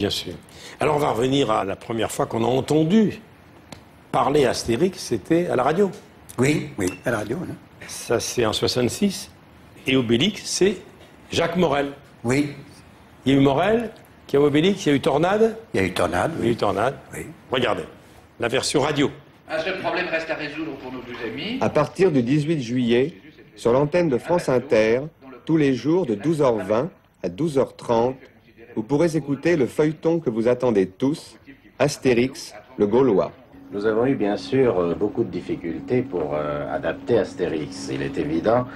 Bien sûr. Alors on va revenir à la première fois qu'on a entendu parler Astérix, c'était à la radio. Oui, oui, à la radio. Hein. Ça c'est en 66. Et Obélix, c'est Jacques Morel. Oui. Il y a eu Morel, il y a eu Obélix, il y a eu Tornade. Il y a eu Tornade. Il y a eu Tornade. Oui. Regardez, la version radio. Un seul problème reste à résoudre pour nos deux amis. À partir du 18 juillet, sur l'antenne de France Inter, tous les jours de 12h20 à 12h30, vous pourrez écouter le feuilleton que vous attendez tous, Astérix, le Gaulois. Nous avons eu bien sûr beaucoup de difficultés pour adapter Astérix. Il est évident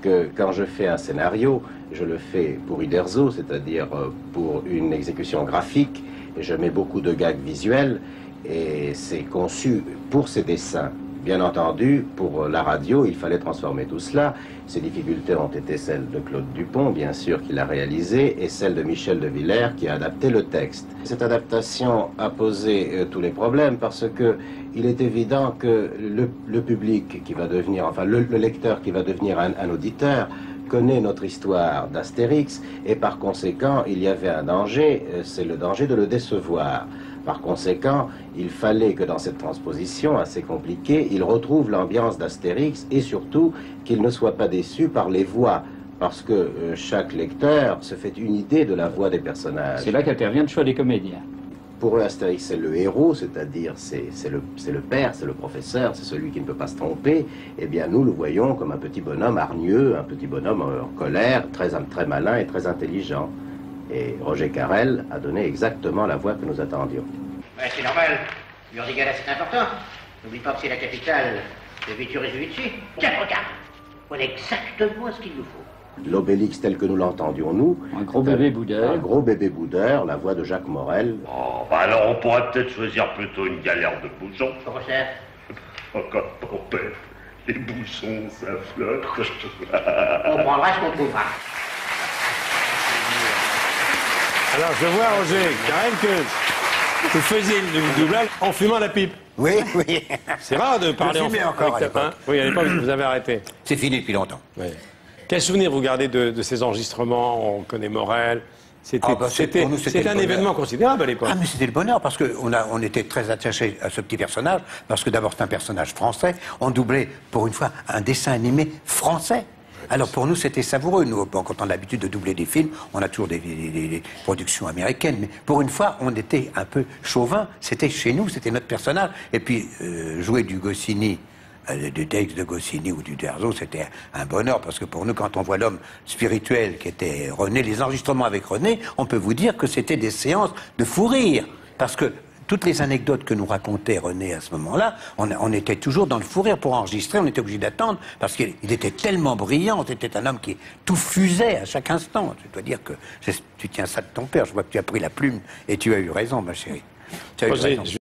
que quand je fais un scénario, je le fais pour Uderzo, c'est-à-dire pour une exécution graphique, et je mets beaucoup de gags visuels, et c'est conçu pour ces dessins. Bien entendu, pour la radio, il fallait transformer tout cela. Ces difficultés ont été celles de Claude Dupont, bien sûr, qui l'a réalisé, et celles de Michel de Villers, qui a adapté le texte. Cette adaptation a posé tous les problèmes, parce que il est évident que le public qui va devenir, enfin le lecteur qui va devenir un auditeur, connaît notre histoire d'Astérix, et par conséquent, il y avait un danger, c'est le danger de le décevoir. Par conséquent, il fallait que dans cette transposition assez compliquée, il retrouve l'ambiance d'Astérix et surtout qu'il ne soit pas déçu par les voix, parce que chaque lecteur se fait une idée de la voix des personnages. C'est là qu'intervient le choix des comédiens. Pour eux, Astérix, c'est le héros, c'est-à-dire c'est le père, c'est le professeur, c'est celui qui ne peut pas se tromper. Eh bien, nous le voyons comme un petit bonhomme hargneux, un petit bonhomme en colère, très malin et très intelligent. Et Roger Carrel a donné exactement la voix que nous attendions. Ouais, c'est normal. Burdigala, c'est important. N'oublie pas que c'est la capitale de Vitry-Juvisy. Tiens, regarde. Voilà exactement ce qu'il nous faut. L'Obélix tel que nous l'entendions, nous. Un gros bébé boudeur. Un gros bébé boudeur, la voix de Jacques Morel. Oh, bah alors on pourrait peut-être choisir plutôt une galère de bouchons. Comment ça? Encore tempête. Les bouchons, ça flotte. On prendra ce qu'on trouvera. Alors je vois, Roger, Carrel, que vous faisiez le doublage en fumant la pipe. Oui, oui. C'est rare de parler en fumais encore à l'époque. Oui, à l'époque, vous avez arrêté. C'est fini depuis longtemps. Oui. Quel souvenir vous gardez de ces enregistrements? On connaît Morel. C'était un événement considérable à l'époque. Ah, mais c'était le bonheur, parce qu'on était très attachés à ce petit personnage, parce que d'abord c'est un personnage français, on doublait pour une fois un dessin animé français. Alors pour nous c'était savoureux, nous quand on a l'habitude de doubler des films, on a toujours des productions américaines, mais pour une fois on était un peu chauvin, c'était chez nous, c'était notre personnage, et puis jouer du Goscinny, du texte de Goscinny ou du Derzo, c'était un bonheur, parce que pour nous, quand on voit l'homme spirituel qui était René, les enregistrements avec René, on peut vous dire que c'était des séances de fou rire, parce que toutes les anecdotes que nous racontait René à ce moment-là, on était toujours dans le fou rire pour enregistrer, on était obligé d'attendre, parce qu'il était tellement brillant, c'était un homme qui tout fusait à chaque instant. Je dois dire que tu tiens ça de ton père, je vois que tu as pris la plume et tu as eu raison, ma chérie. Tu as eu raison.